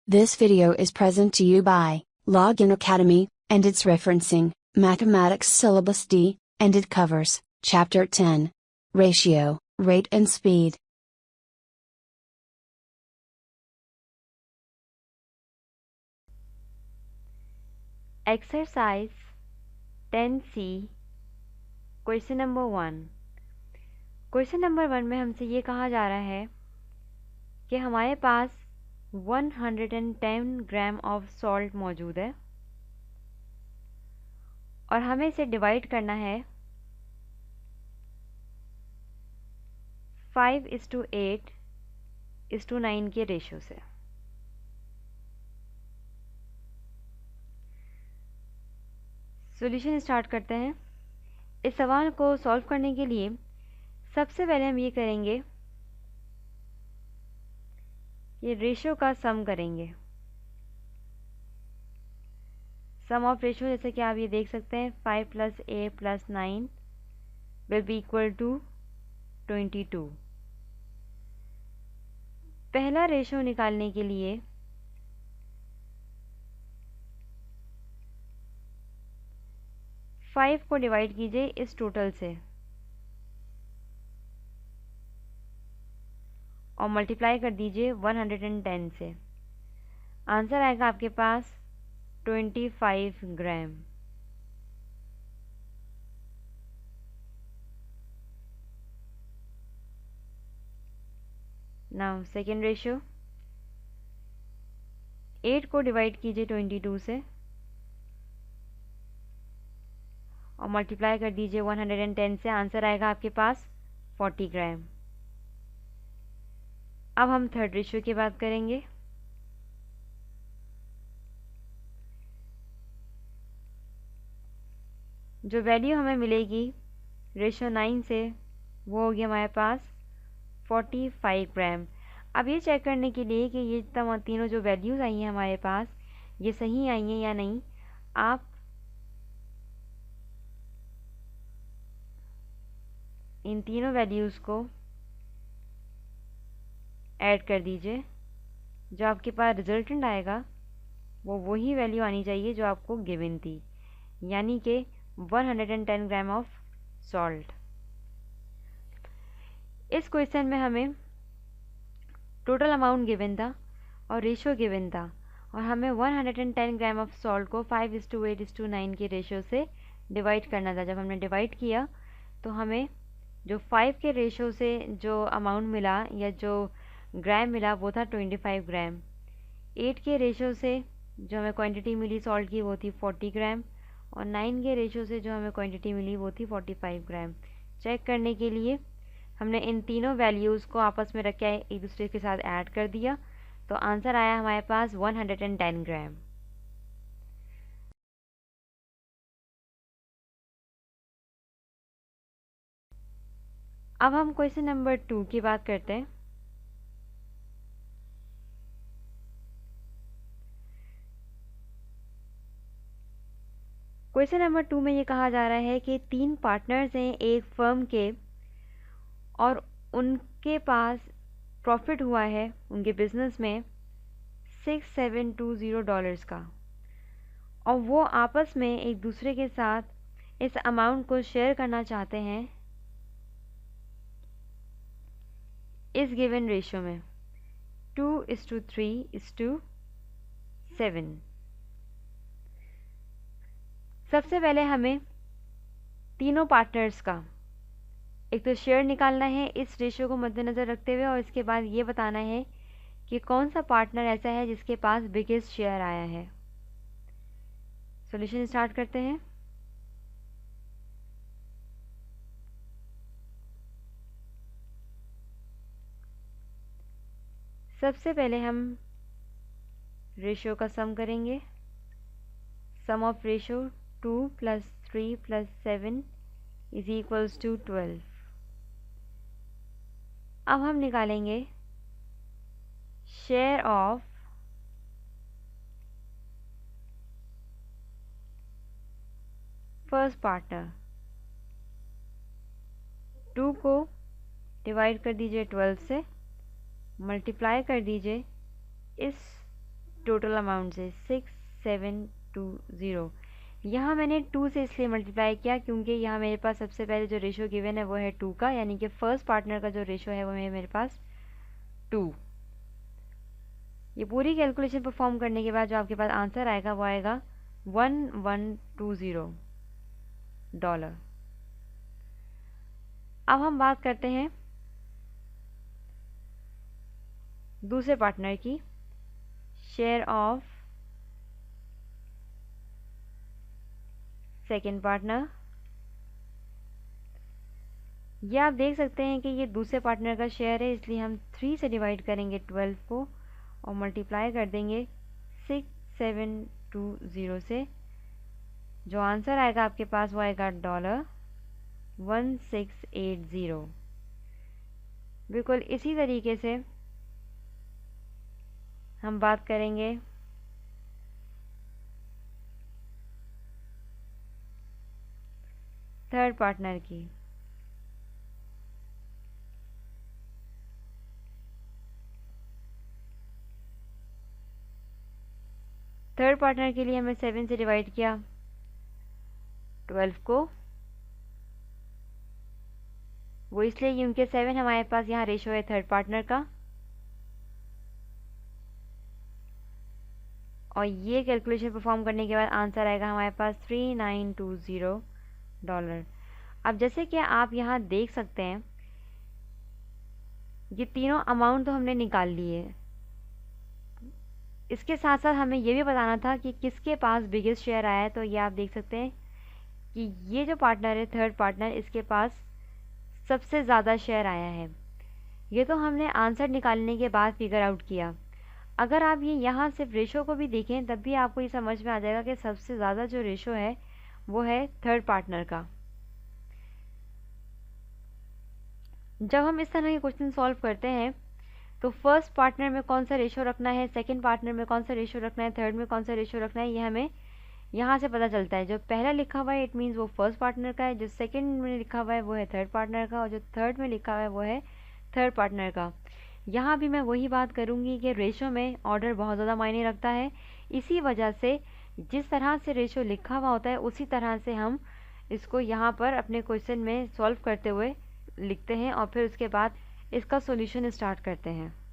This video is present to you by Login Academy, and it's referencing Mathematics Syllabus D, and it covers Chapter 10, Ratio, Rate and Speed. Exercise 10C, question number 1। Question number 1 में हमसे ये कहा जा रहा है कि हमारे पास 110 gram of salt मौजूद है और हमें इसे डिवाइड करना है 5:8:9 के रेशो से। सॉल्यूशन स्टार्ट करते हैं। इस सवाल को सॉल्व करने के लिए सबसे पहले हम ये करेंगे, ये रेशो का सम करेंगे। सम ऑफ रेशो, जैसे कि आप ये देख सकते हैं, 5 + 8 + 9 विल बी इक्वल टू 22। पहला रेशो निकालने के लिए फाइव को डिवाइड कीजिए इस टोटल से और मल्टीप्लाई कर दीजिए 110 से। आंसर आएगा आपके पास 25 ग्राम। नाउ सेकेंड रेशियो, 8 को डिवाइड कीजिए 22 से और मल्टीप्लाई कर दीजिए 110 से। आंसर आएगा आपके पास 40 ग्राम। अब हम थर्ड रेशियो की बात करेंगे। जो वैल्यू हमें मिलेगी रेशियो 9 से, वो होगी हमारे पास 45 ग्राम। अब ये चेक करने के लिए कि ये तीनों जो वैल्यूज़ आई हैं हमारे पास, ये सही आई हैं या नहीं, आप इन तीनों वैल्यूज़ को ऐड कर दीजिए। जो आपके पास रिजल्टेंट आएगा वो वही वैल्यू आनी चाहिए जो आपको गिवन थी, यानी कि 110 ग्राम ऑफ सॉल्ट। इस क्वेश्चन में हमें टोटल अमाउंट गिवन था और रेशियो गिवन था, और हमें 110 ग्राम ऑफ सॉल्ट को 5:8:9 के रेशियो से डिवाइड करना था। जब हमने डिवाइड किया तो हमें जो 5 के रेशियो से जो अमाउंट मिला या जो ग्राम मिला वो था 25 ग्राम। 8 के रेशियो से जो हमें क्वांटिटी मिली सॉल्ट की वो थी 40 ग्राम, और 9 के रेशियो से जो हमें क्वांटिटी मिली वो थी 45 ग्राम। चेक करने के लिए हमने इन तीनों वैल्यूज़ को आपस में रख के एक दूसरे के साथ ऐड कर दिया, तो आंसर आया हमारे पास 110 ग्राम। अब हम क्वेश्चन नंबर 2 की बात करते हैं। क्वेश्चन नंबर 2 में ये कहा जा रहा है कि 3 पार्टनर्स हैं एक फर्म के और उनके पास प्रॉफिट हुआ है उनके बिजनेस में $6720 का, और वो आपस में एक दूसरे के साथ इस अमाउंट को शेयर करना चाहते हैं इस गिवन रेशियो में 2:3:7। सबसे पहले हमें तीनों पार्टनर्स का एक तो शेयर निकालना है इस रेशियो को मद्देनज़र रखते हुए, और इसके बाद ये बताना है कि कौन सा पार्टनर ऐसा है जिसके पास बिगेस्ट शेयर आया है। सॉल्यूशन स्टार्ट करते हैं। सबसे पहले हम रेशियो का सम करेंगे। सम ऑफ रेशियो 2 + 3 + 7 = 12। अब हम निकालेंगे शेयर ऑफ फर्स्ट पार्टनर। 2 को डिवाइड कर दीजिए 12 से, मल्टीप्लाई कर दीजिए इस टोटल अमाउंट से 6720। यहाँ मैंने 2 से इसलिए मल्टीप्लाई किया क्योंकि यहाँ मेरे पास सबसे पहले जो रेशो गिवन है वो है 2 का, यानी कि फर्स्ट पार्टनर का जो रेशो है वो है मेरे पास 2। ये पूरी कैलकुलेशन परफॉर्म करने के बाद जो आपके पास आंसर आएगा वो आएगा $1120। अब हम बात करते हैं दूसरे पार्टनर की, शेयर ऑफ सेकेंड पार्टनर। ये आप देख सकते हैं कि ये दूसरे पार्टनर का शेयर है, इसलिए हम 3 से डिवाइड करेंगे 12 को और मल्टीप्लाई कर देंगे 6720 से। जो आंसर आएगा आपके पास वो आएगा $1680। बिल्कुल इसी तरीके से हम बात करेंगे थर्ड पार्टनर की। थर्ड पार्टनर के लिए हमें 7 से डिवाइड किया 12 को, वो इसलिए क्योंकि 7 हमारे पास यहाँ रेशो है थर्ड पार्टनर का। और ये कैलकुलेशन परफॉर्म करने के बाद आंसर आएगा हमारे पास $3920। अब जैसे कि आप यहाँ देख सकते हैं ये तीनों अमाउंट तो हमने निकाल लिए, इसके साथ साथ हमें ये भी बताना था कि किसके पास बिगेस्ट शेयर आया है। तो ये आप देख सकते हैं कि ये जो पार्टनर है थर्ड पार्टनर, इसके पास सबसे ज़्यादा शेयर आया है। ये तो हमने आंसर निकालने के बाद फिगर आउट किया। अगर आप ये यहाँ सिर्फ रेशो को भी देखें तब भी आपको ये समझ में आ जाएगा कि सबसे ज़्यादा जो रेशो है वो है थर्ड पार्टनर का। जब हम इस तरह के क्वेश्चन सॉल्व करते हैं तो फर्स्ट पार्टनर में कौन सा रेशो रखना है, सेकंड पार्टनर में कौन सा रेशो रखना है, थर्ड में कौन सा रेशो रखना है, ये हमें यहाँ से पता चलता है। जो पहला लिखा हुआ है इट मीन्स वो फर्स्ट पार्टनर का है, जो सेकंड में लिखा हुआ है वो है थर्ड पार्टनर का, और जो थर्ड में लिखा हुआ है वो है थर्ड पार्टनर का। यहाँ भी मैं वही बात करूँगी कि रेशो में ऑर्डर बहुत ज़्यादा मायने रखता है। इसी वजह से जिस तरह से रेशो लिखा हुआ होता है उसी तरह से हम इसको यहाँ पर अपने क्वेश्चन में सॉल्व करते हुए लिखते हैं और फिर उसके बाद इसका सॉल्यूशन स्टार्ट करते हैं।